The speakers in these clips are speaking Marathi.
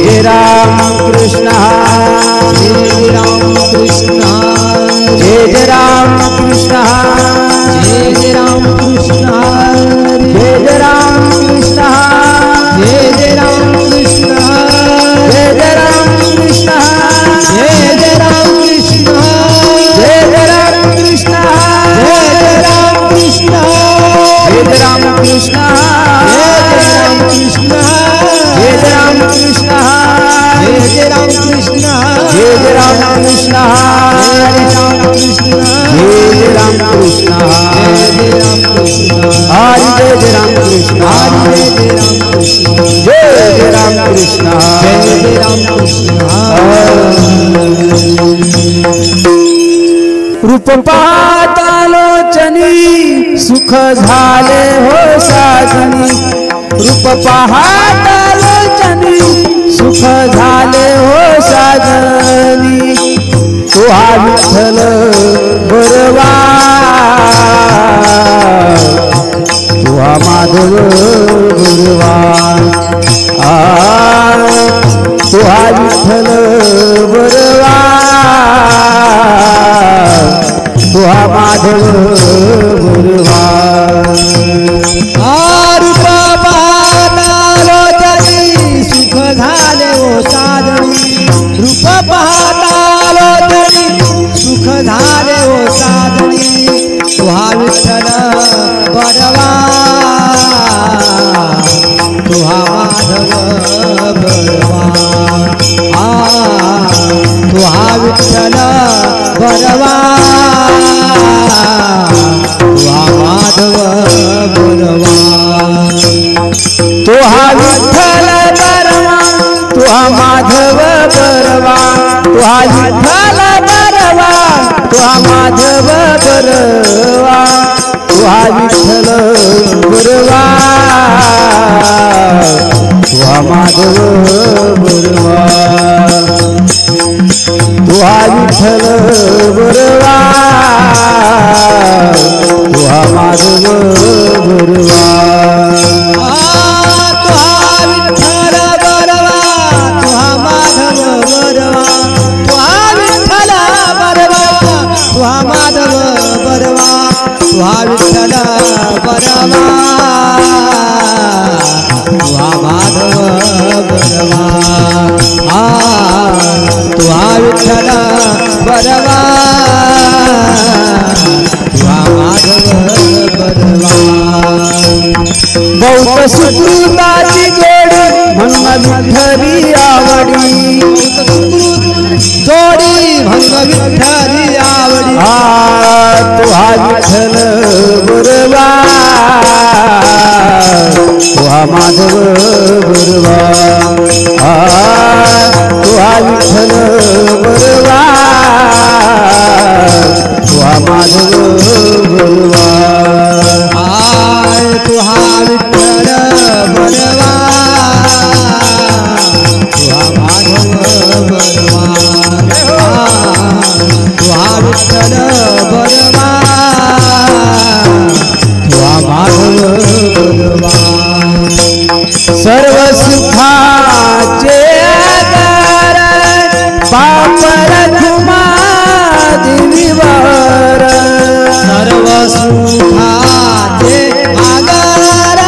जय राम कृष्ण जय राम कृष्ण जय राम कृष्ण जय राम कृष्ण जय राम कृष्ण जय राम कृष्ण जय राम कृष्ण जय राम कृष्ण जय राम कृष्ण जय राम कृष्ण जय राम कृष्ण जय राम कृष्ण जय राम कृष्ण जय राम कृष्ण जय राम कृष्ण जय राम कृष्ण जय राम कृष्ण जय राम कृष्ण हरि जय राम कृष्ण हरि जय राम कृष्ण जय राम कृष्ण जय राम कृष्ण रूप पाहतालोचनी सुख झाले हो साजनी रूप पाहतालोचनी सुख झाले हो साजनी तो हा विठ्ठल बरवा तो हा माधव बरवा तो हा विठ्ठल बरवा तो हा माधव बरवा रूप पाहतालोचनी सुख झाले हो साजनी रूप पाहतालोचनी सुख झाले हो साजनी तो हा विठ्ठल बरवा तो हा माधव बरवा तो हा विठ्ठल बरवा तो हा माधव बरवा तो हा विठ्ठल बरवा तो हा माधव बरवा तो हा विठ्ठल बरवा तो हा माधव बरवा तो हा विठ्ठल बरवा तो हा माधव बरवा तो हा विठ्ठल बरवा तो हा माधव बरवा तो हा विठ्ठल बरवा तो हा माधव बरवा तो हा विठ्ठल बरवा तो हा माधव बरवा तो हा विठ्ठल बरवा तो हा माधव बरवा तो हा विठ्ठल बरवा तो हा माधव बरवा बहुत सुकृताची जोडी म्हणून विठ्ठली आवडी जोडी भंग विठ्ठली आवडी तो हा विठ्ठल बरवा तो हा माधव बरवा तो हा विठ्ठल बरवा तो हा माधव बरवा तो हा विठ्ठल बरवा तो हा माधव बरवा तो हा विठ्ठल बरवा तो हा माधव बरवा सर्व सुखाचे आधार बापर तुम्हा देवीवर सर्व सुखाचे आगार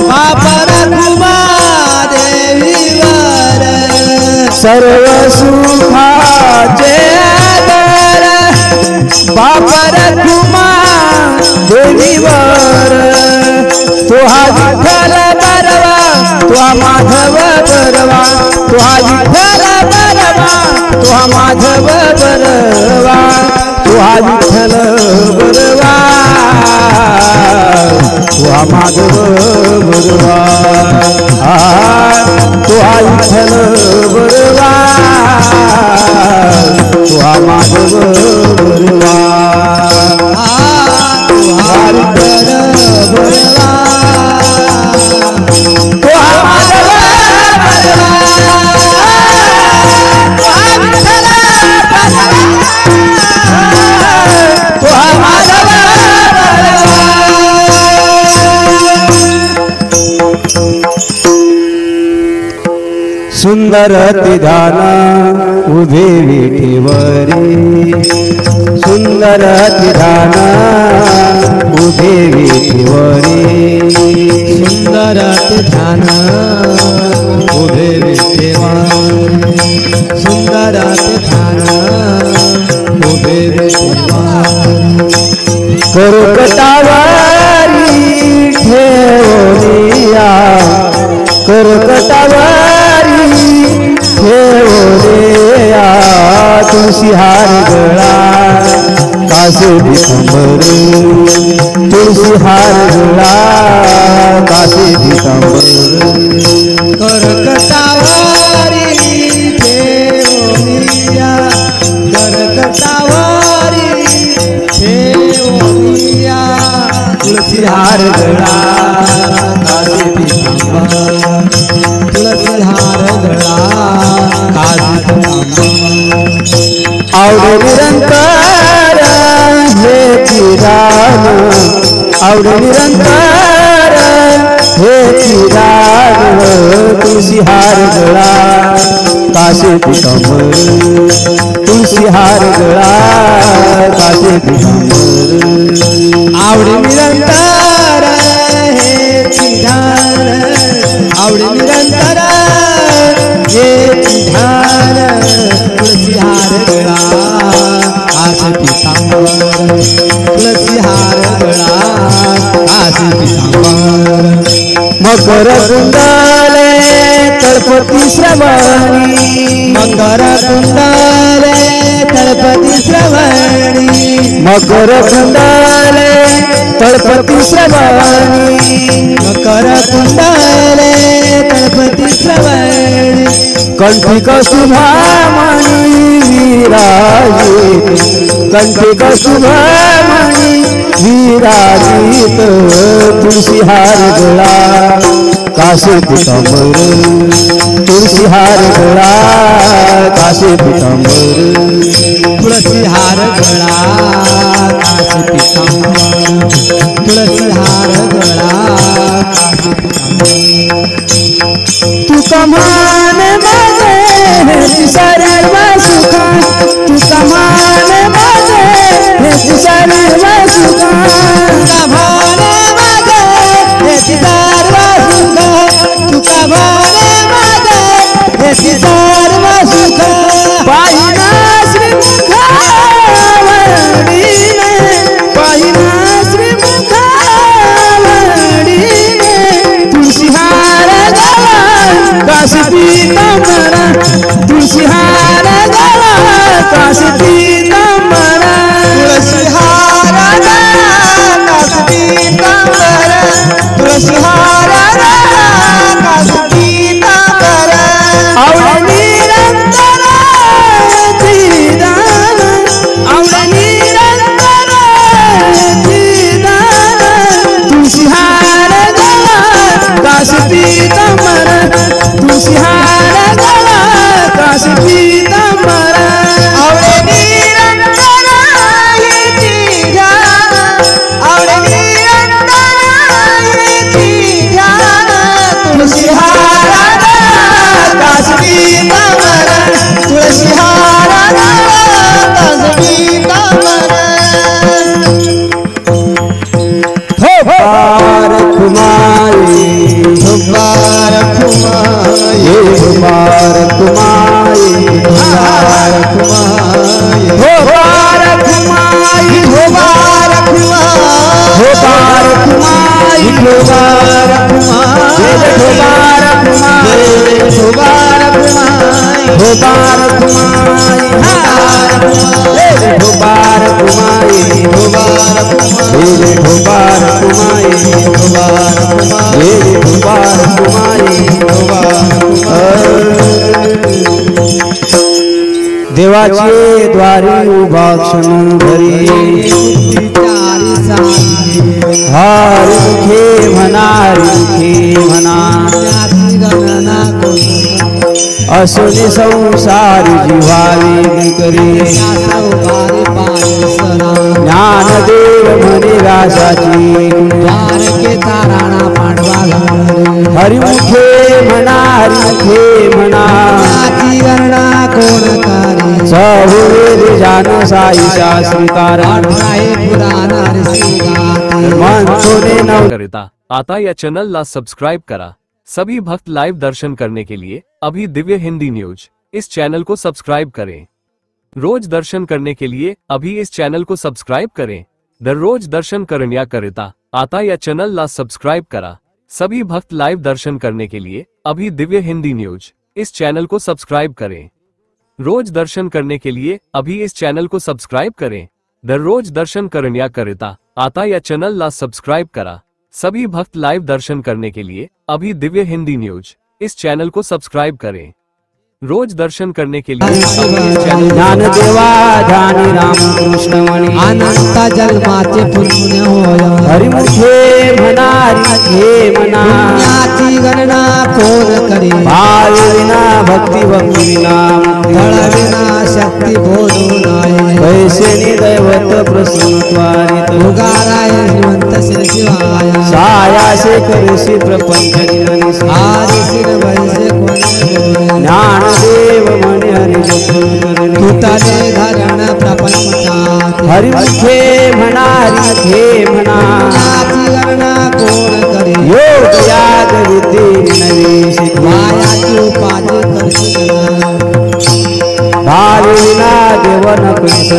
बापर तुम्हा देवीवर सर्व सुखाचे आधार बापर तुम्हा देवीवर तो हा विठ्ठल बरवा तो हा माधव बरवा तो हा विठ्ठल बरवा तो हा माधव बरवा तो हा विठ्ठल बरवा तो हा माधव बरवा तो हा विठ्ठल बरवा तो हा माधव बरवा तो हा विठ्ठल बरवा तो हा माधव बरवा तो हा विठ्ठल बरवा तो हा माधव बरवा सुंदर ते ध्यान उभे विठेवरी सुंदर ते ध्यान उभे विठेवरी सुंदर ते ध्यान उभे विठेवरी सुंदर ते ध्यान उभे विठेवरी कर्कटावरी ठेवलिया कर्कटावरी ठेवलिया तुळशी हार गळा कासे दिसंबर तुळशी हार गळा कासे दिसंबर कर्कटावरी ठेवलिया कर्कटावरी ठेवलिया तुळशी हार गळा कासे दिसंबर तुळशी हार गळा कासे दिसंबर आवडे निरंतर हे चिराग आवडे निरंतर हे चिराग तुळशी हार गळा कासे पितांबर तुळशी हार गळा कासे पितांबर आवडे निरंतर हे ध्यान आवडे निरंतर हे ध्यान तुळशी हार गळा कासे पितांबर तुळशी हार गळा कासे पितांबर मकर कुंडले तळपती श्रवणी मकर कुंडले तळपती श्रवणी मकर कुंडले तळपती श्रवणी मकर कुंडले तळपती श्रवणी कंठी कस्तुभामणी विराजित कंठी कस्तुभामणी विराजित तुळशी हार गळा कासे पितांबर तुळशी हार गळा कासे पितांबर तुळशी हार गळा कासे पितांबर तुळशी हार गळा कासे पितांबर तू कमान माझे हे सर्व सुख तू कमान माझे हे सर्व सुख भाने माझे हे सर्व सुख तुका भाने माझे हे सर्व सुख पाहिना श्रीमुखावडीने पाहिना श्रीमुखावडीने तुळशी हार गळा कासे पितांबर तुळशी हार गळा कासे पितांबर तुळशी हार गळा कासे पितांबर तुळशी हार गळा कासे पितांबर आवडे निरंतर चिदान आवडे निरंतर चिदान तुळशी हार गळा कासे पितांबर तुळशी हार गळा कासे पितांबर आवडे निरंतर येती ध्यान आवडे निरंतर येती ध्यान तुळशी हार गळा कासे पितांबर तुळशी हार गळा कासे पितांबर हो बार कुमारी बार कुमारी ये बार कुमारी बार कुमारी हो बार कुमारी हो बार कुमारी हो बार कुमारी हो बार कुमारी हो बार कुमारी हो बार कुमारी हो बार कुमारी हो बार कुमारी हो बार कुमारी हो बार कुमारी हो बार कुमारी हो बार कुमारी हो बार देवाचे द्वारी उभा क्षण घरी हारी मुखे म्हणा मुखे म्हणा असुनी संसारी जीवावी करी ज्ञानदेव म्हणे राजाची द्वारके ताराणा पांडवा हरिमुखे म्हणा म्हणणारी घे म्हणा पुण्याची गणना कोण करे सहुवेद जान साई शास्त्रकार अठराही पुराण ऋषी गाते मनसोने नव करिता आता या चैनल ला सब्सक्राइब करा। सभी भक्त लाइव दर्शन करने के लिए अभी दिव्य हिंदी न्यूज इस चैनल को सब्सक्राइब करें। रोज दर्शन करने के लिए अभी इस चैनल को सब्सक्राइब करें। दररोज दर्शन करण्याकरिता आता या चैनल ला सब्सक्राइब करा। सभी भक्त लाइव दर्शन करने के लिए अभी दिव्य हिंदी न्यूज इस चैनल को सब्सक्राइब करें। रोज दर्शन करने के लिए अभी इस चैनल को सब्सक्राइब करें। दररोज दर्शन करण्याकरिता आता या चैनल ला सब्सक्राइब करा। सभी भक्त लाइव दर्शन करने के लिए अभी दिव्य हिंदी न्यूज इस चैनल को सब्सक्राइब करें। रोज दर्शन करने के लिए अभी इस चैनल ज्ञान देवा ध्यानी रामकृष्ण मणी अनंत जन्माचे पुण्य होय हरिमुखे म्हणारी घे म्हणा पुण्याची गणना कोण करे भाव विना भक्ती भक्ती विना फळ विना शक्ती बोलू नाही वैसेनी दैवत प्रसन्नत्वारित उगाराय श्रीमंत श्री शिवाय सायासे करसी प्रपंच निरनिसी आदि सिर वैसे कोण ज्ञानदेव म्हणे हरी जपन करणे तुटले धरण प्रपंचात हरिमुखे म्हणारी घे म्हणा पुण्याची गणना कोण करे योग याग विद्ये नवे शिकवा मायाची उपाधी करशिला भाव विना देवन कृष्ण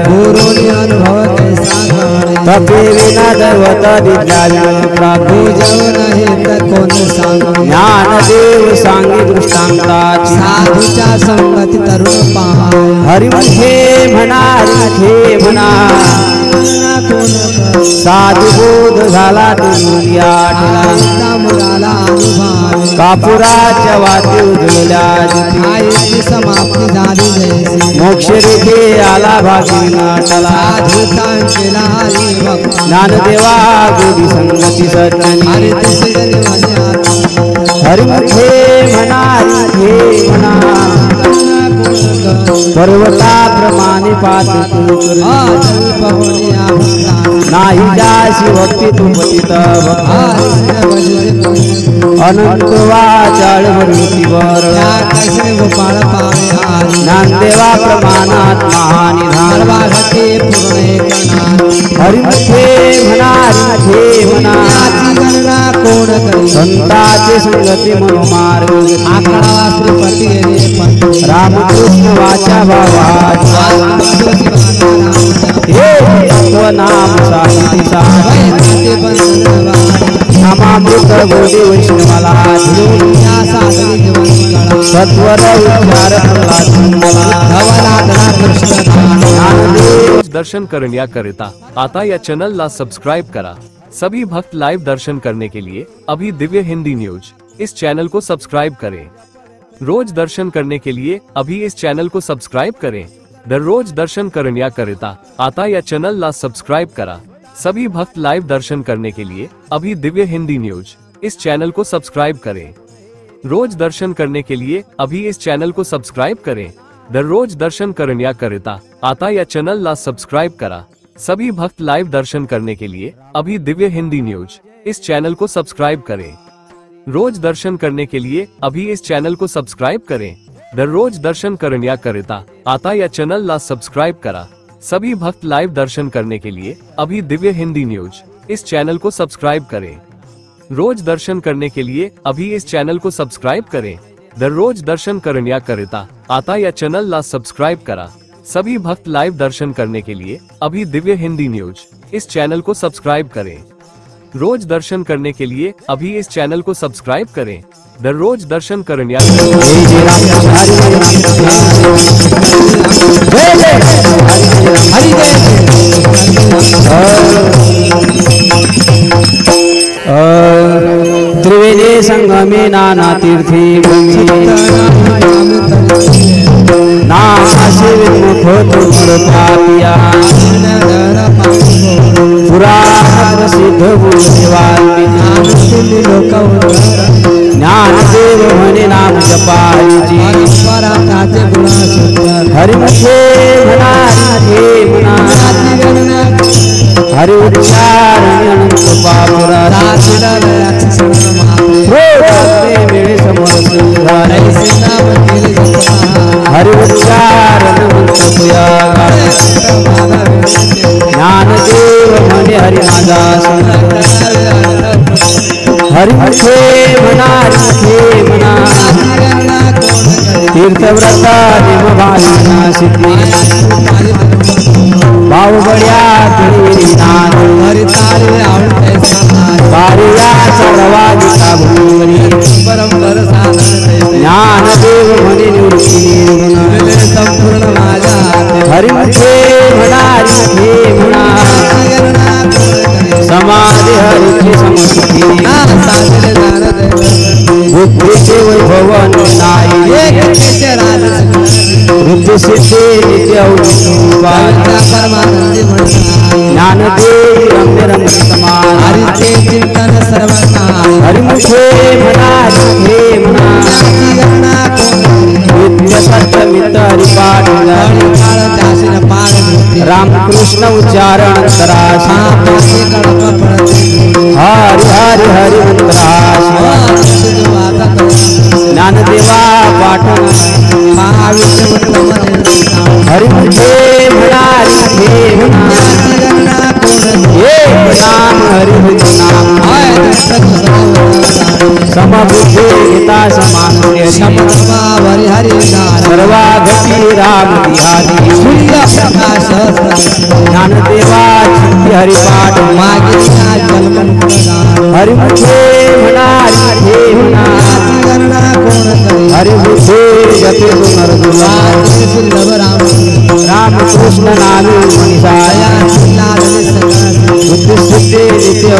गुरुनी अनुभव कैसा घडे तपे विना दैवत दिव्याय प्राप्त पूजव नाही तर कोण सांग ज्ञानदेव सांगे दृष्टांताची साधूच्या संगती तरुण पाहाय हरिमुखे म्हणारी घे म्हणा साधू बोध झाला तुम्ही आठला मुलाला अनुभव कापुराच्या वाती उजळल्या जिथे आईची समाप्ती झाली जैसे मोक्ष रेखे आला भागी नाटला साधुतांचे लाली भक्त ज्ञानदेवा गोडी संगती सज्जनी हरी दिसे जरी माझे आत्मा हरिमुखे म्हणारी घे म्हणा पर्वताप्रमाणे पाच नाही जाशी भक्ती तू पतित अनंत वाचाळ वृत्तीवर गोपाळ पावे ज्ञानदेवा प्रमाणात महानिधान हरिमुखे म्हणारी घे म्हणा गणना कोण करे संताचे संगती मनोमार्ग आकडा श्रीपती रामकृष्ण वाचा भावा हे नाम साहिती नामामृत गोडी वैष्णवाला सत्वर उच्चार रोज दर्शन करण्याकरिता आता या चैनल ला सब्सक्राइब करा। सभी भक्त लाइव दर्शन करने के लिए अभी दिव्य हिंदी न्यूज इस चैनल को सब्सक्राइब करें। रोज दर्शन करने के लिए अभी इस चैनल को सब्सक्राइब करें। दररोज दर्शन करण्याकरिता आता या चैनल ला सब्सक्राइब करा। सभी भक्त लाइव दर्शन करने के लिए अभी दिव्य हिंदी न्यूज इस चैनल को सब्सक्राइब करें। रोज दर्शन करने के लिए अभी इस चैनल को सब्सक्राइब करें। दररोज दर्शन करण्याकरिता आता या चैनल ला सब्सक्राइब करा। सभी भक्त लाइव दर्शन करने के लिए अभी दिव्य हिंदी न्यूज इस चैनल को सब्सक्राइब करें। रोज दर्शन करने के लिए अभी इस चैनल को सब्सक्राइब करें। दररोज दर्शन करण्याकरिता आता या चैनल ला सब्सक्राइब करा। सभी भक्त लाइव दर्शन करने के लिए अभी दिव्य हिंदी न्यूज इस चैनल को सब्सक्राइब करें। रोज दर्शन करने के लिए अभी इस चैनल को सब्सक्राइब करें। दररोज दर्शन करण्याकरिता आता या चैनल ला सब्सक्राइब करा। सभी भक्त लाइव दर्शन करने के लिए अभी दिव्य हिंदी न्यूज इस चैनल को सब्सक्राइब करें। रोज दर्शन करने के लिए अभी इस चैनल को सब्सक्राइब करें। दररोज दर्शन त्रिवेणी संगमे नाना तीर्थी नामाशी विमुख पापिया पुराण प्रसिद्ध ज्ञानदेव म्हणे नाम जपायची हरिमुखे म्हणारी म्हणा हरि उच्चार अनंत पापुरा मिळे समोर हरिमुखे म्हणा हरिमुखे म्हणा तीर्थव्रता निमभाविना सिद्धी बाहुबड्या तुळी नाद हरिताळे आवडते बारिया चढवादिका भूवरी परंपर साधन ज्ञानदेव म्हणे निवृत्ती निर्गुण संपूर्ण माझ्या हरिमुखे म्हणा हरिमुखे म्हणा समाधी हरिची समसुखी बुद्धीचे वैभव नाही वृद्धी सिद्धी नित्य ज्ञानदेव रम्य रम्य समान हरिचे चिंतन सर्वना हरिमुखे म्हणा हरिमुखे म्हणा नित्य सत्य मित्र हरिपाठ रामकृष्ण उच्चारण अंतराशी हरि हरि हरि मंत्राशी ज्ञानदेवा पाठन हरिमुखे म्हणा हरिमुखे म्हणा एक नाम हरिमुख नाम समबुद्धे गीता समान हरि हरि सर्वागती राम बिहारी प्रकाश ज्ञानदेवा चित्ती हरिपाठ मागे हरिमुखे म्हणा हरिमुखे म्हणा हरिमुखे जपे नरदुला रामकृष्ण नामी मनीषाया बुद्धी सिद्धे नित्य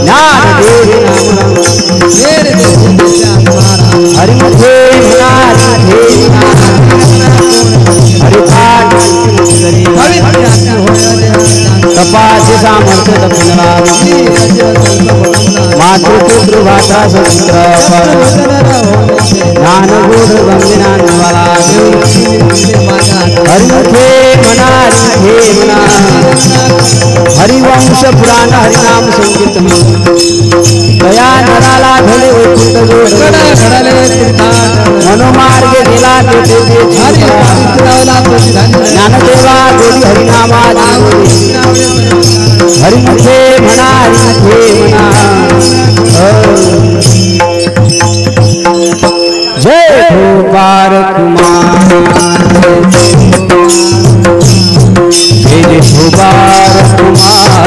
ज्ञानदेव हरिमुखे म्हणा हरिपाठ तपाचे सामर्थ्य दक्षिणा मातृपुत्र भाषा स्वतंत्र ज्ञानगुण गंभीरांवाला हरिमुखे म्हणा हरिमुखे म्हणा हरिवंश पुराण हरिनाम संकीर्तन दया नराला घडे वैकुंठ जोड मनोमार्ग गेला तेथे ज्ञानदेवा गोडी हरिनामा हरिमुखे म्हणा हरिमुखे म्हणा जय गोपाल कुमार जय जय गोपाल कुमार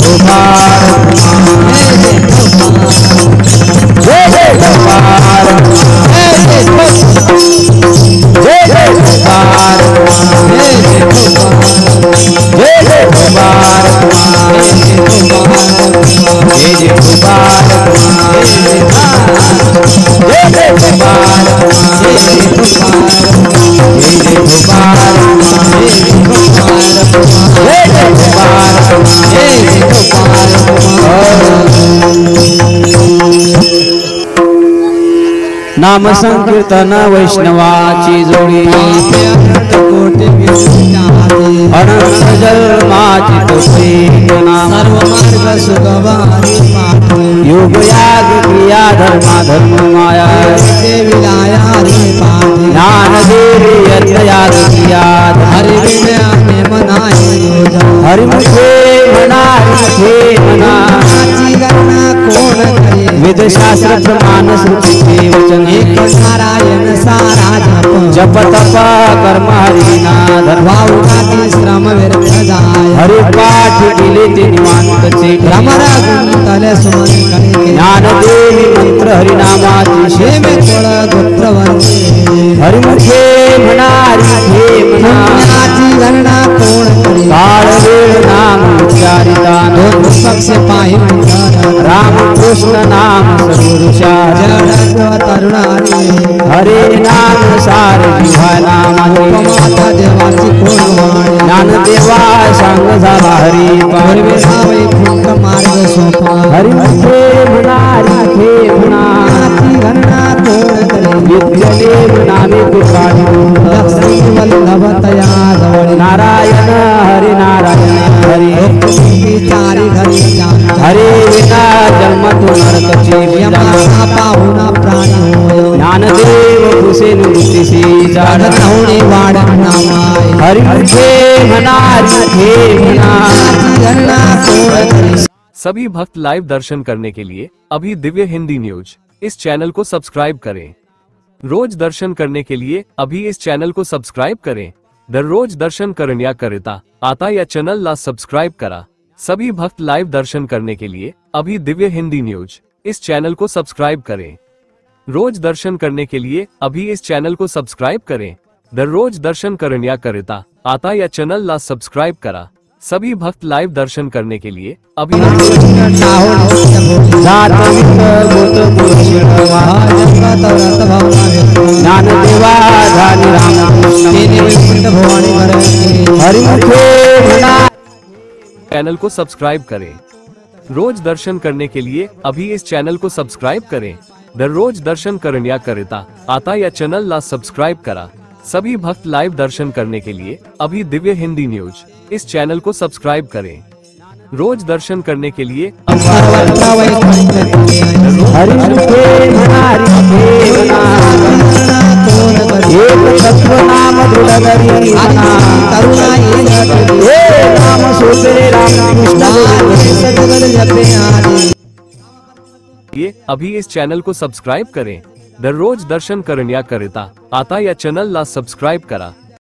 गोपाल जय जय गोपाल जय जय गोपाल जय जय गोपाल जय जय गोपाल जय जय गोपाल जय जय गोपाल जय जय नाम संकीर्तन वैष्णवाची जोडी अनंत जन्माची तोषेना सर्व मार्ग सुगवारी योग याग क्रिया धर्मा धर्म माया देविलाया हरि पाठी ज्ञान देवी यज्ञ याग क्रिया हरि विज्ञाने मनाए हरिमुखे म्हणा हरिमुखे म्हणा गणना कोण करे वेद शास्त्र प्रमाण श्रुतीचे वचन एक नारायण सारा जप तप कर्म हरिना धर्म वाऊनाती श्रम व्यर्थ जाय हरि पाठ केले ते निवांतचे भ्रमरा गुंतले सुमन करे ज्ञानदेवी मंत्र हरिनामाची शेमे कोळ गोत्रवंते हरिमुखे म्हणा हरिमुखे म्हणा पुण्याची गणना कोण करे काळ वेळ नाम उच्चारिता दोन पक्ष पाहि रामकृष्ण नाम सर्वऋषा जड तरुणारी हरे नाम सार जिव्हा नामाचे माता देवाची कोण वाणी ज्ञानदेवा सांग झाला हरी पूर्वे नावे फुंक मार्ग सोपा हरिमुखे म्हणा हरिमुखे म्हणा गणना कोण करे नित्यदेव नामे कृपाळू लक्ष्मी वल्लभ तया जवळ नारायण हरि नारायण हरी चारी घरी जाण हरे विना जन्म तू नरकची यमाना पाहुना प्राणी होय ज्ञानदेव कुसे निवृत्तीसी जाण जाण होणे वाढ नामाय हरिमुखे म्हणा हरिमुखे म्हणा गणना कोण करी सभी भक्त लाइव दर्शन करने के लिए अभी दिव्य हिंदी न्यूज इस चैनल को सब्सक्राइब करें। रोज दर्शन करने के लिए अभी इस चॅनल को सबस्क्राईब करें। दररोज दर्शन करण्याकरिता आता या चॅनल ला सबस्क्राईब करा। सभी भक्त लाइव दर्शन करने के लिए अभी दिव्य हिंदी न्यूज इस चैनल को सब्सक्राइब करें। रोज दर्शन करने के लिए अभी इस चॅनल को सबस्क्राईब करें। दररोज दर्शन करण्याकरिता आता या चॅनल ला सबस्क्राईब करा। सभी भक्त लाइव दर्शन करने के लिए अभी ज्ञानदेवा झाली रामकृष्ण हरिमुखे म्हणा चैनल को सब्सक्राइब करें। रोज दर्शन करने के लिए अभी इस चैनल को सब्सक्राइब करें। दररोज दर्शन करण्याकरिता आता या चॅनल ला सबस्क्राईब करा। सभी भक्त लाइव दर्शन करने के लिए अभी दिव्य हिंदी न्यूज इस चैनल को सब्सक्राइब करें। रोज दर्शन करने के लिए हरिमुखे म्हणा हरिमुखे म्हणा एक तत्व नाम दृढगरी करुणा हे नाम सोपरे रामकृष्ण ये अभी इस चैनल को सब्सक्राइब करें। दररोज दर्शन करण्याकरिता आता या चॅनल ला सबस्क्राईब करा।